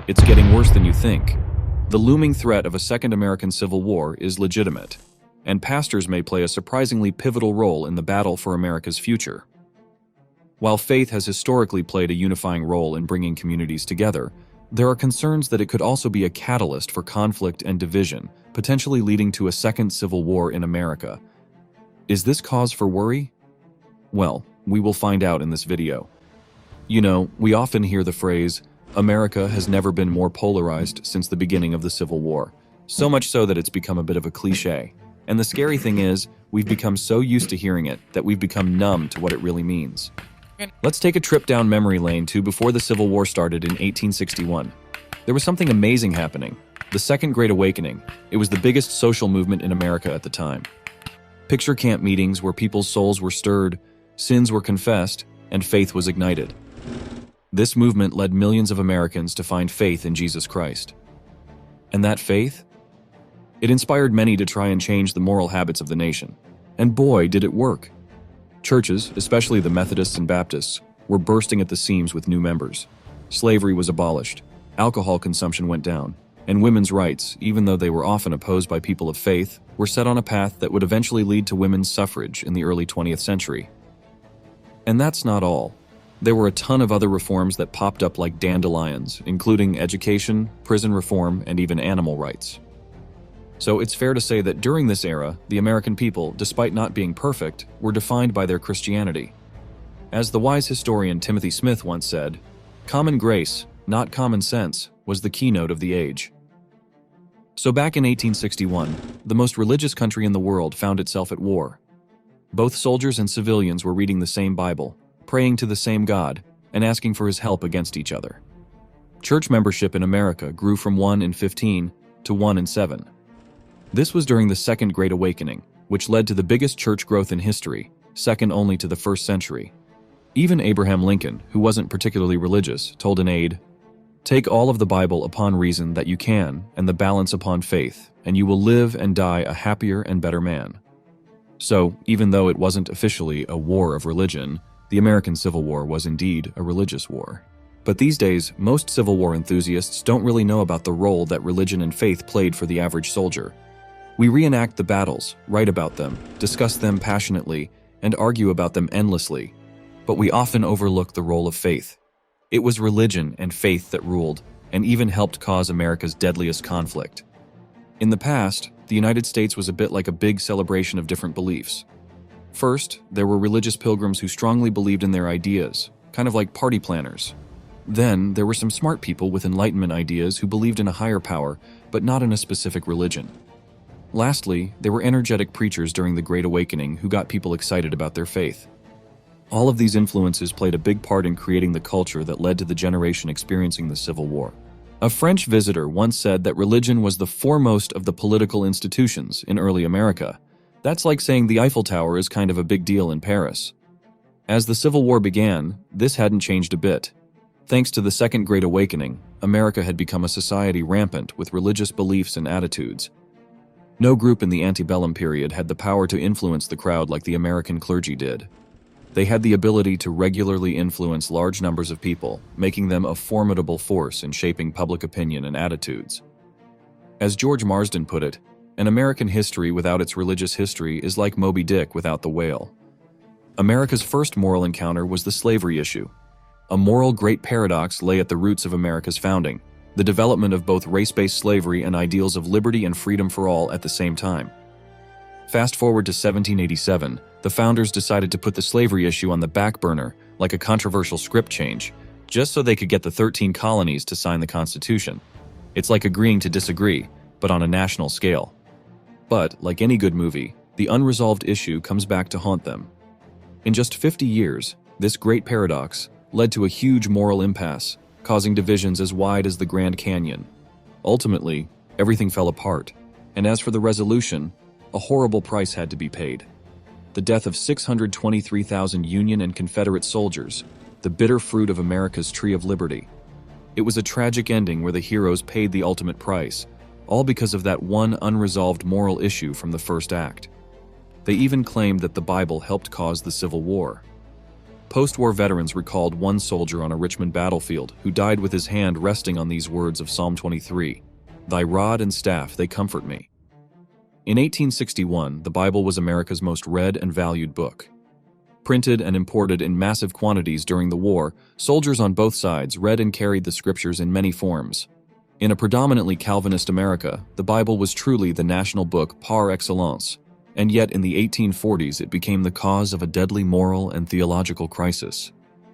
It's getting worse than you think. The looming threat of a second American Civil War is legitimate, and pastors may play a surprisingly pivotal role in the battle for America's future. While faith has historically played a unifying role in bringing communities together, there are concerns that it could also be a catalyst for conflict and division, potentially leading to a second civil war in America. Is this cause for worry? Well, we will find out in this video. You know, we often hear the phrase, "America has never been more polarized since the beginning of the Civil War," so much so that it's become a bit of a cliche. And the scary thing is, we've become so used to hearing it that we've become numb to what it really means. Let's take a trip down memory lane to before the Civil War started in 1861. There was something amazing happening, the Second Great Awakening. It was the biggest social movement in America at the time. Picture camp meetings where people's souls were stirred, sins were confessed, and faith was ignited. This movement led millions of Americans to find faith in Jesus Christ. And that faith? It inspired many to try and change the moral habits of the nation. And boy, did it work. Churches, especially the Methodists and Baptists, were bursting at the seams with new members. Slavery was abolished, alcohol consumption went down, and women's rights, even though they were often opposed by people of faith, were set on a path that would eventually lead to women's suffrage in the early 20th century. And that's not all. There were a ton of other reforms that popped up like dandelions, including education, prison reform, and even animal rights. So it's fair to say that during this era, the American people, despite not being perfect, were defined by their Christianity. As the wise historian Timothy Smith once said, "Common grace, not common sense, was the keynote of the age." So back in 1861, the most religious country in the world found itself at war. Both soldiers and civilians were reading the same Bible, praying to the same God, and asking for his help against each other. Church membership in America grew from 1 in 15 to 1 in 7. This was during the Second Great Awakening, which led to the biggest church growth in history, second only to the first century. Even Abraham Lincoln, who wasn't particularly religious, told an aide, "Take all of the Bible upon reason that you can, and the balance upon faith, and you will live and die a happier and better man." So, even though it wasn't officially a war of religion, the American Civil War was indeed a religious war. But these days, most Civil War enthusiasts don't really know about the role that religion and faith played for the average soldier. We reenact the battles, write about them, discuss them passionately, and argue about them endlessly. But we often overlook the role of faith. It was religion and faith that ruled, and even helped cause America's deadliest conflict. In the past, the United States was a bit like a big celebration of different beliefs. First, there were religious pilgrims who strongly believed in their ideas, kind of like party planners. Then, there were some smart people with Enlightenment ideas who believed in a higher power, but not in a specific religion. Lastly, there were energetic preachers during the Great Awakening who got people excited about their faith. All of these influences played a big part in creating the culture that led to the generation experiencing the Civil War. A French visitor once said that religion was the foremost of the political institutions in early America. That's like saying the Eiffel Tower is kind of a big deal in Paris. As the Civil War began, this hadn't changed a bit. Thanks to the Second Great Awakening, America had become a society rampant with religious beliefs and attitudes. No group in the antebellum period had the power to influence the crowd like the American clergy did. They had the ability to regularly influence large numbers of people, making them a formidable force in shaping public opinion and attitudes. As George Marsden put it, an American history without its religious history is like Moby Dick without the whale. America's first moral encounter was the slavery issue. A moral great paradox lay at the roots of America's founding, the development of both race-based slavery and ideals of liberty and freedom for all at the same time. Fast forward to 1787, the founders decided to put the slavery issue on the back burner, like a controversial script change, just so they could get the 13 colonies to sign the Constitution. It's like agreeing to disagree, but on a national scale. But, like any good movie, the unresolved issue comes back to haunt them. In just 50 years, this great paradox led to a huge moral impasse, causing divisions as wide as the Grand Canyon. Ultimately, everything fell apart, and as for the resolution, a horrible price had to be paid. The death of 623,000 Union and Confederate soldiers, the bitter fruit of America's tree of liberty. It was a tragic ending where the heroes paid the ultimate price, all because of that one unresolved moral issue from the first act. They even claimed that the Bible helped cause the Civil War. Post-war veterans recalled one soldier on a Richmond battlefield who died with his hand resting on these words of Psalm 23, "Thy rod and staff, they comfort me." In 1861, the Bible was America's most read and valued book. Printed and imported in massive quantities during the war, soldiers on both sides read and carried the scriptures in many forms. In a predominantly Calvinist America, the Bible was truly the national book par excellence, and yet in the 1840s it became the cause of a deadly moral and theological crisis.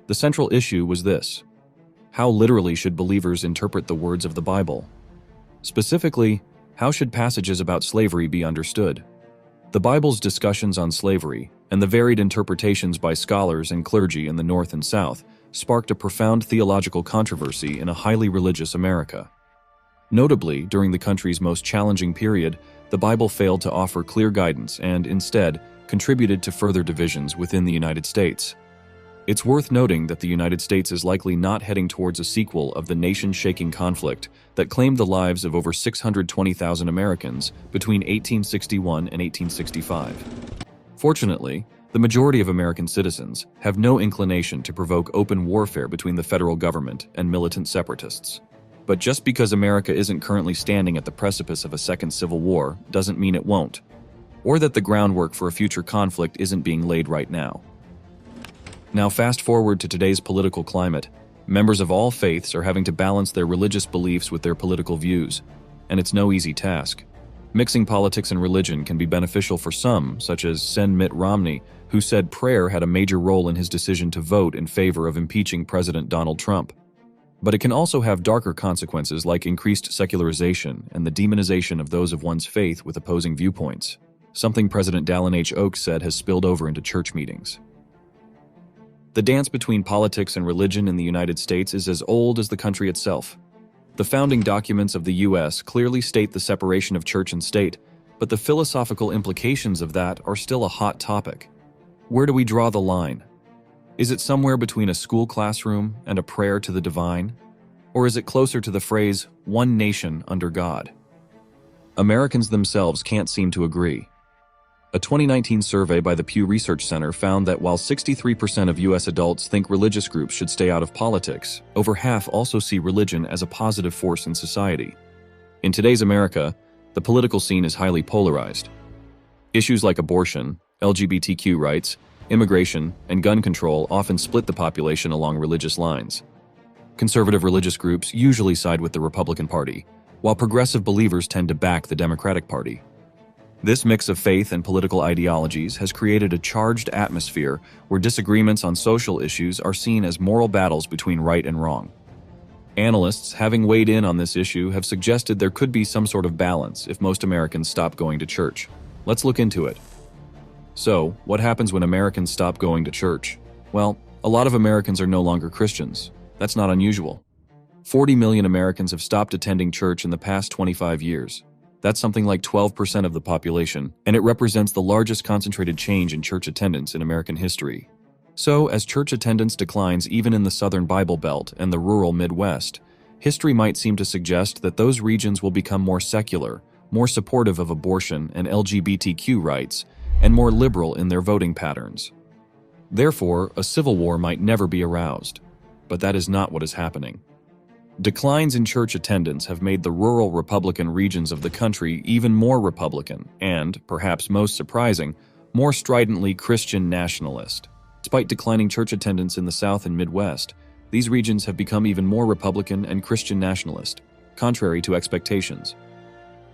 The central issue was this: how literally should believers interpret the words of the Bible? Specifically, how should passages about slavery be understood? The Bible's discussions on slavery, and the varied interpretations by scholars and clergy in the North and South, sparked a profound theological controversy in a highly religious America. Notably, during the country's most challenging period, the Bible failed to offer clear guidance and, instead, contributed to further divisions within the United States. It's worth noting that the United States is likely not heading towards a sequel of the nation-shaking conflict that claimed the lives of over 620,000 Americans between 1861 and 1865. Fortunately, the majority of American citizens have no inclination to provoke open warfare between the federal government and militant separatists. But just because America isn't currently standing at the precipice of a second civil war doesn't mean it won't, or that the groundwork for a future conflict isn't being laid right now. Now fast forward to today's political climate. Members of all faiths are having to balance their religious beliefs with their political views, and it's no easy task. Mixing politics and religion can be beneficial for some, such as Sen. Mitt Romney, who said prayer had a major role in his decision to vote in favor of impeaching President Donald Trump. But it can also have darker consequences like increased secularization and the demonization of those of one's faith with opposing viewpoints, something President Dallin H. Oaks said has spilled over into church meetings. The dance between politics and religion in the United States is as old as the country itself. The founding documents of the U.S. clearly state the separation of church and state, but the philosophical implications of that are still a hot topic. Where do we draw the line? Is it somewhere between a school classroom and a prayer to the divine? Or is it closer to the phrase, "one nation under God"? Americans themselves can't seem to agree. A 2019 survey by the Pew Research Center found that while 63% of U.S. adults think religious groups should stay out of politics, over half also see religion as a positive force in society. In today's America, the political scene is highly polarized. Issues like abortion, LGBTQ rights, immigration, and gun control often split the population along religious lines. Conservative religious groups usually side with the Republican Party, while progressive believers tend to back the Democratic Party. This mix of faith and political ideologies has created a charged atmosphere where disagreements on social issues are seen as moral battles between right and wrong. Analysts, having weighed in on this issue, have suggested there could be some sort of balance if most Americans stop going to church. Let's look into it. So, what happens when Americans stop going to church? Well, a lot of Americans are no longer Christians. That's not unusual. 40 million Americans have stopped attending church in the past 25 years. That's something like 12% of the population, and it represents the largest concentrated change in church attendance in American history. So, as church attendance declines even in the Southern Bible Belt and the rural Midwest, history might seem to suggest that those regions will become more secular, more supportive of abortion and LGBTQ rights, and more liberal in their voting patterns. Therefore, a civil war might never be aroused. But that is not what is happening. Declines in church attendance have made the rural Republican regions of the country even more Republican and, perhaps most surprising, more stridently Christian nationalist. Despite declining church attendance in the South and Midwest, these regions have become even more Republican and Christian nationalist, contrary to expectations.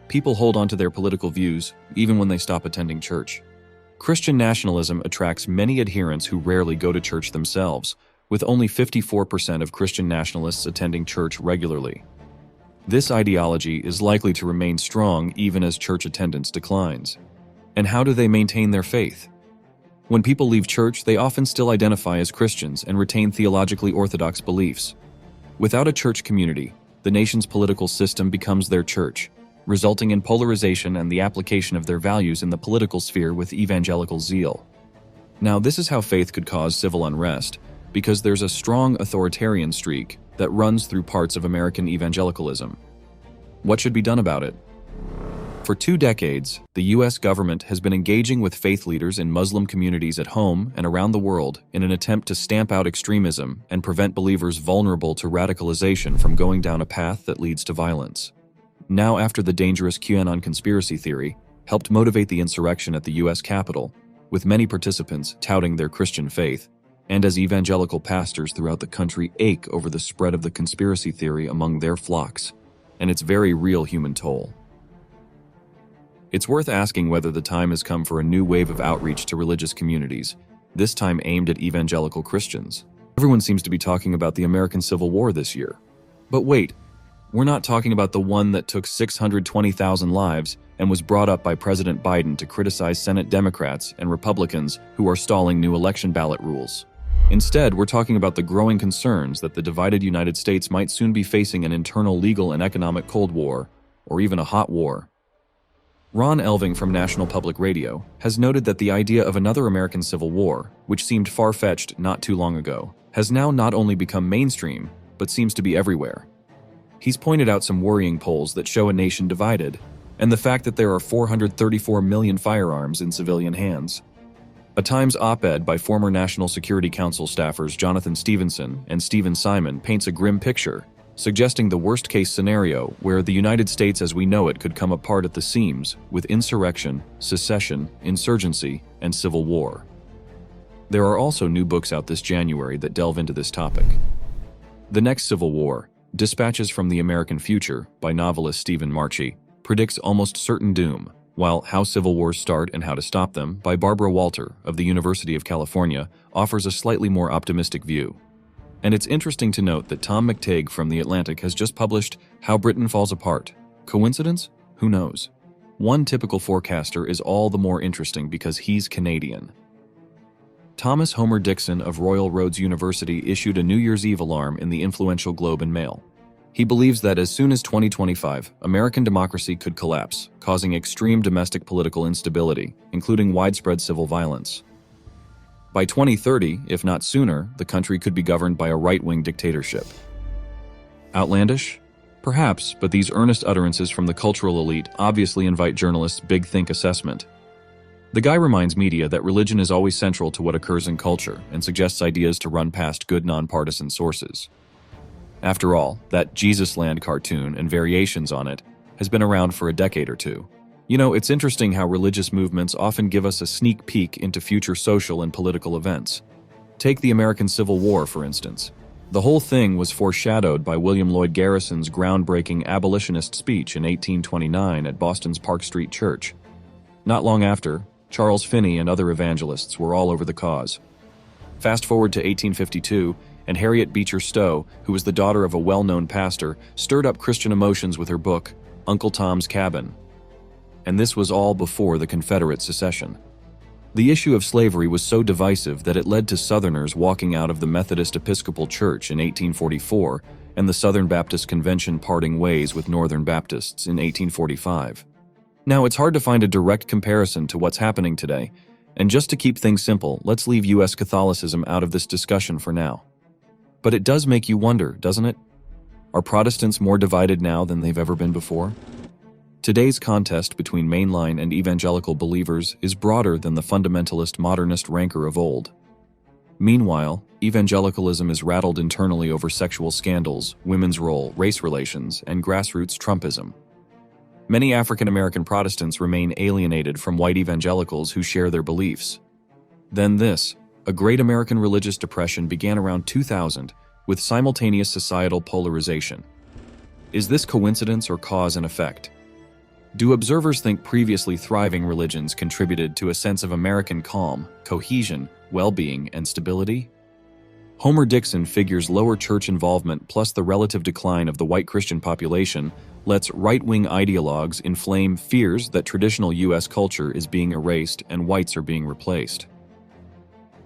People hold on to their political views even when they stop attending church. Christian nationalism attracts many adherents who rarely go to church themselves, with only 54% of Christian nationalists attending church regularly. This ideology is likely to remain strong even as church attendance declines. And how do they maintain their faith? When people leave church, they often still identify as Christians and retain theologically orthodox beliefs. Without a church community, the nation's political system becomes their church, resulting in polarization and the application of their values in the political sphere with evangelical zeal. Now, this is how faith could cause civil unrest, because there's a strong authoritarian streak that runs through parts of American evangelicalism. What should be done about it? For 2 decades, the U.S. government has been engaging with faith leaders in Muslim communities at home and around the world in an attempt to stamp out extremism and prevent believers vulnerable to radicalization from going down a path that leads to violence. Now, after the dangerous QAnon conspiracy theory helped motivate the insurrection at the U.S. Capitol, with many participants touting their Christian faith, and as evangelical pastors throughout the country ache over the spread of the conspiracy theory among their flocks, and its very real human toll. It's worth asking whether the time has come for a new wave of outreach to religious communities, this time aimed at evangelical Christians. Everyone seems to be talking about the American Civil War this year. But wait, we're not talking about the one that took 620,000 lives and was brought up by President Biden to criticize Senate Democrats and Republicans who are stalling new election ballot rules. Instead, we're talking about the growing concerns that the divided United States might soon be facing an internal legal and economic Cold War, or even a hot war. Ron Elving from National Public Radio has noted that the idea of another American Civil War, which seemed far-fetched not too long ago, has now not only become mainstream, but seems to be everywhere. He's pointed out some worrying polls that show a nation divided, and the fact that there are 434 million firearms in civilian hands. A Times op-ed by former National Security Council staffers Jonathan Stevenson and Stephen Simon paints a grim picture, suggesting the worst-case scenario where the United States as we know it could come apart at the seams with insurrection, secession, insurgency, and civil war. There are also new books out this January that delve into this topic. The Next Civil War, Dispatches from the American Future by novelist Stephen Marchi, predicts almost certain doom, while How Civil Wars Start and How to Stop Them by Barbara Walter of the University of California offers a slightly more optimistic view. And it's interesting to note that Tom McTague from The Atlantic has just published How Britain Falls Apart. Coincidence? Who knows? One typical forecaster is all the more interesting because he's Canadian. Thomas Homer Dixon of Royal Roads University issued a New Year's Eve alarm in the influential Globe and Mail. He believes that as soon as 2025, American democracy could collapse, causing extreme domestic political instability, including widespread civil violence. By 2030, if not sooner, the country could be governed by a right-wing dictatorship. Outlandish? Perhaps, but these earnest utterances from the cultural elite obviously invite journalists' big think assessment. The guy reminds media that religion is always central to what occurs in culture and suggests ideas to run past good nonpartisan sources. After all, that Jesus Land cartoon and variations on it has been around for a decade or two. You know, it's interesting how religious movements often give us a sneak peek into future social and political events. Take the American Civil War, for instance. The whole thing was foreshadowed by William Lloyd Garrison's groundbreaking abolitionist speech in 1829 at Boston's Park Street Church. Not long after, Charles Finney and other evangelists were all over the cause. Fast forward to 1852, and Harriet Beecher Stowe, who was the daughter of a well-known pastor, stirred up Christian emotions with her book, Uncle Tom's Cabin. And this was all before the Confederate secession. The issue of slavery was so divisive that it led to Southerners walking out of the Methodist Episcopal Church in 1844 and the Southern Baptist Convention parting ways with Northern Baptists in 1845. Now, it's hard to find a direct comparison to what's happening today, and just to keep things simple, let's leave U.S. Catholicism out of this discussion for now. But it does make you wonder, doesn't it? Are Protestants more divided now than they've ever been before? Today's contest between mainline and evangelical believers is broader than the fundamentalist modernist rancor of old. Meanwhile, evangelicalism is rattled internally over sexual scandals, women's role, race relations, and grassroots Trumpism. Many African American Protestants remain alienated from white evangelicals who share their beliefs. Then this, a great American religious depression began around 2000 with simultaneous societal polarization. Is this coincidence or cause and effect? Do observers think previously thriving religions contributed to a sense of American calm, cohesion, well-being, and stability? Homer Dixon figures lower church involvement plus the relative decline of the white Christian population lets right-wing ideologues inflame fears that traditional U.S. culture is being erased and whites are being replaced.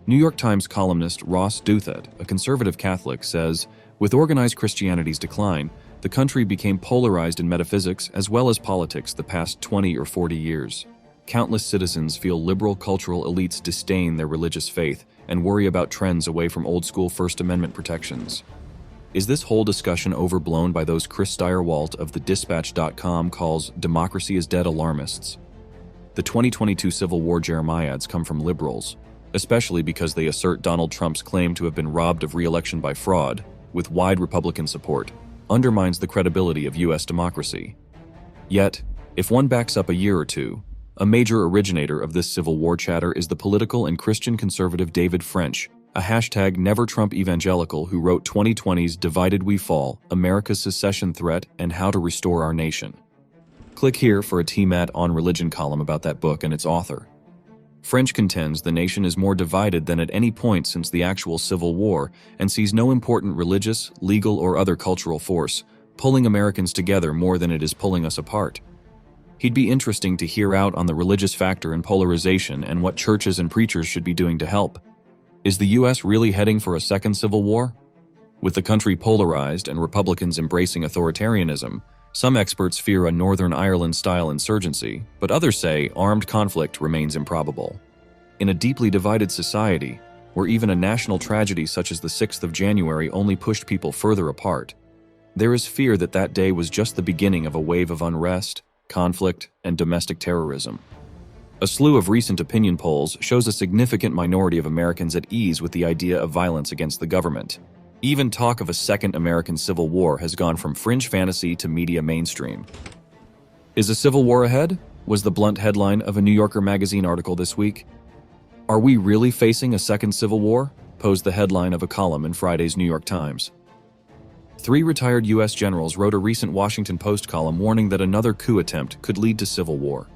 New York Times columnist Ross Douthat, a conservative Catholic, says, with organized Christianity's decline, the country became polarized in metaphysics as well as politics the past 20 or 40 years. Countless citizens feel liberal cultural elites disdain their religious faith and worry about trends away from old-school First Amendment protections. Is this whole discussion overblown by those Chris Steyerwalt of thedispatch.com calls democracy is dead alarmists? The 2022 Civil War jeremiads come from liberals, especially because they assert Donald Trump's claim to have been robbed of re-election by fraud, with wide Republican support, undermines the credibility of U.S. democracy. Yet, if one backs up a year or two, a major originator of this Civil War chatter is the political and Christian conservative David French, a hashtag #NeverTrump evangelical who wrote 2020's Divided We Fall, America's Secession Threat and How to Restore Our Nation. Click here for a TMAT on religion column about that book and its author. French contends the nation is more divided than at any point since the actual Civil War and sees no important religious, legal, or other cultural force pulling Americans together more than it is pulling us apart. He'd be interesting to hear out on the religious factor and polarization and what churches and preachers should be doing to help. Is the U.S. really heading for a second civil war? With the country polarized and Republicans embracing authoritarianism, some experts fear a Northern Ireland-style insurgency, but others say armed conflict remains improbable. In a deeply divided society, where even a national tragedy such as the 6th of January only pushed people further apart, there is fear that that day was just the beginning of a wave of unrest, conflict, and domestic terrorism. A slew of recent opinion polls shows a significant minority of Americans at ease with the idea of violence against the government. Even talk of a second American Civil War has gone from fringe fantasy to media mainstream. Is a civil war ahead? Was the blunt headline of a New Yorker magazine article this week. Are we really facing a second civil war? Posed the headline of a column in Friday's New York Times. 3 retired U.S. generals wrote a recent Washington Post column warning that another coup attempt could lead to civil war.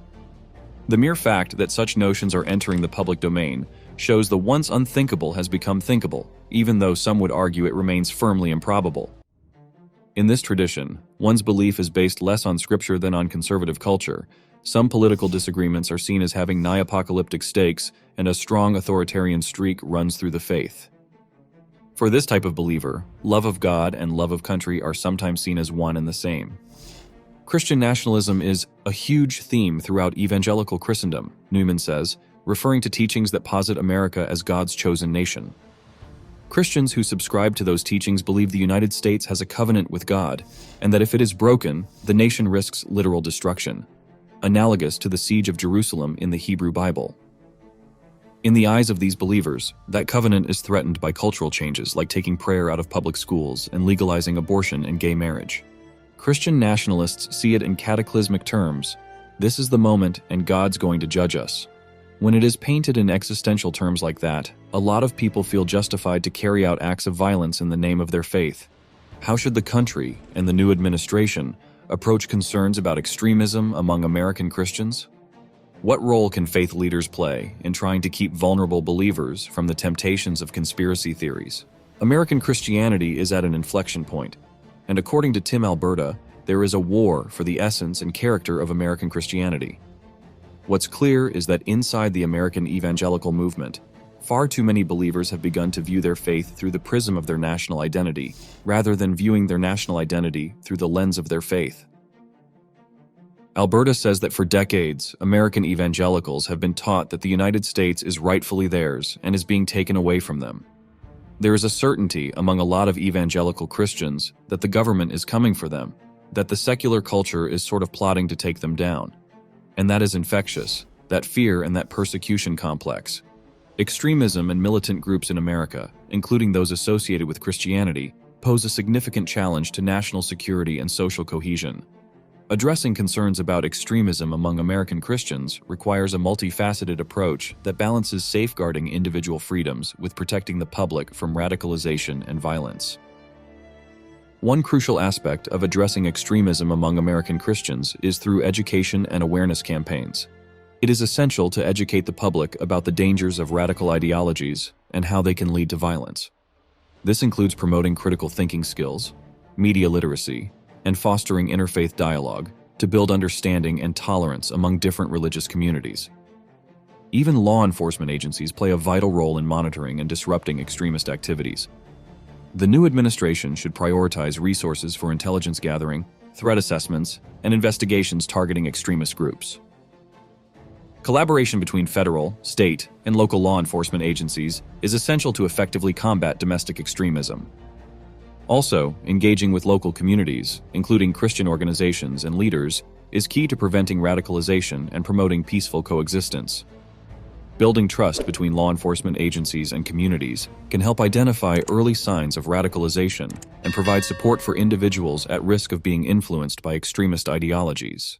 The mere fact that such notions are entering the public domain shows the once unthinkable has become thinkable, even though some would argue it remains firmly improbable. In this tradition, one's belief is based less on scripture than on conservative culture. Some political disagreements are seen as having nigh-apocalyptic stakes, and a strong authoritarian streak runs through the faith. For this type of believer, love of God and love of country are sometimes seen as one and the same. Christian nationalism is a huge theme throughout evangelical Christendom, Newman says, referring to teachings that posit America as God's chosen nation. Christians who subscribe to those teachings believe the United States has a covenant with God, and that if it is broken, the nation risks literal destruction, analogous to the siege of Jerusalem in the Hebrew Bible. In the eyes of these believers, that covenant is threatened by cultural changes like taking prayer out of public schools and legalizing abortion and gay marriage. Christian nationalists see it in cataclysmic terms. This is the moment, and God's going to judge us. When it is painted in existential terms like that, a lot of people feel justified to carry out acts of violence in the name of their faith. How should the country and the new administration approach concerns about extremism among American Christians? What role can faith leaders play in trying to keep vulnerable believers from the temptations of conspiracy theories? American Christianity is at an inflection point, and according to Tim Alberta, there is a war for the essence and character of American Christianity. What's clear is that inside the American evangelical movement, far too many believers have begun to view their faith through the prism of their national identity, rather than viewing their national identity through the lens of their faith. Alberta says that for decades, American evangelicals have been taught that the United States is rightfully theirs and is being taken away from them. There is a certainty among a lot of evangelical Christians that the government is coming for them, that the secular culture is sort of plotting to take them down. And that is infectious, that fear and that persecution complex. Extremism and militant groups in America, including those associated with Christianity, pose a significant challenge to national security and social cohesion. Addressing concerns about extremism among American Christians requires a multifaceted approach that balances safeguarding individual freedoms with protecting the public from radicalization and violence. One crucial aspect of addressing extremism among American Christians is through education and awareness campaigns. It is essential to educate the public about the dangers of radical ideologies and how they can lead to violence. This includes promoting critical thinking skills, media literacy, and fostering interfaith dialogue to build understanding and tolerance among different religious communities. Even law enforcement agencies play a vital role in monitoring and disrupting extremist activities. The new administration should prioritize resources for intelligence gathering, threat assessments, and investigations targeting extremist groups. Collaboration between federal, state, and local law enforcement agencies is essential to effectively combat domestic extremism. Also, engaging with local communities, including Christian organizations and leaders, is key to preventing radicalization and promoting peaceful coexistence. Building trust between law enforcement agencies and communities can help identify early signs of radicalization and provide support for individuals at risk of being influenced by extremist ideologies.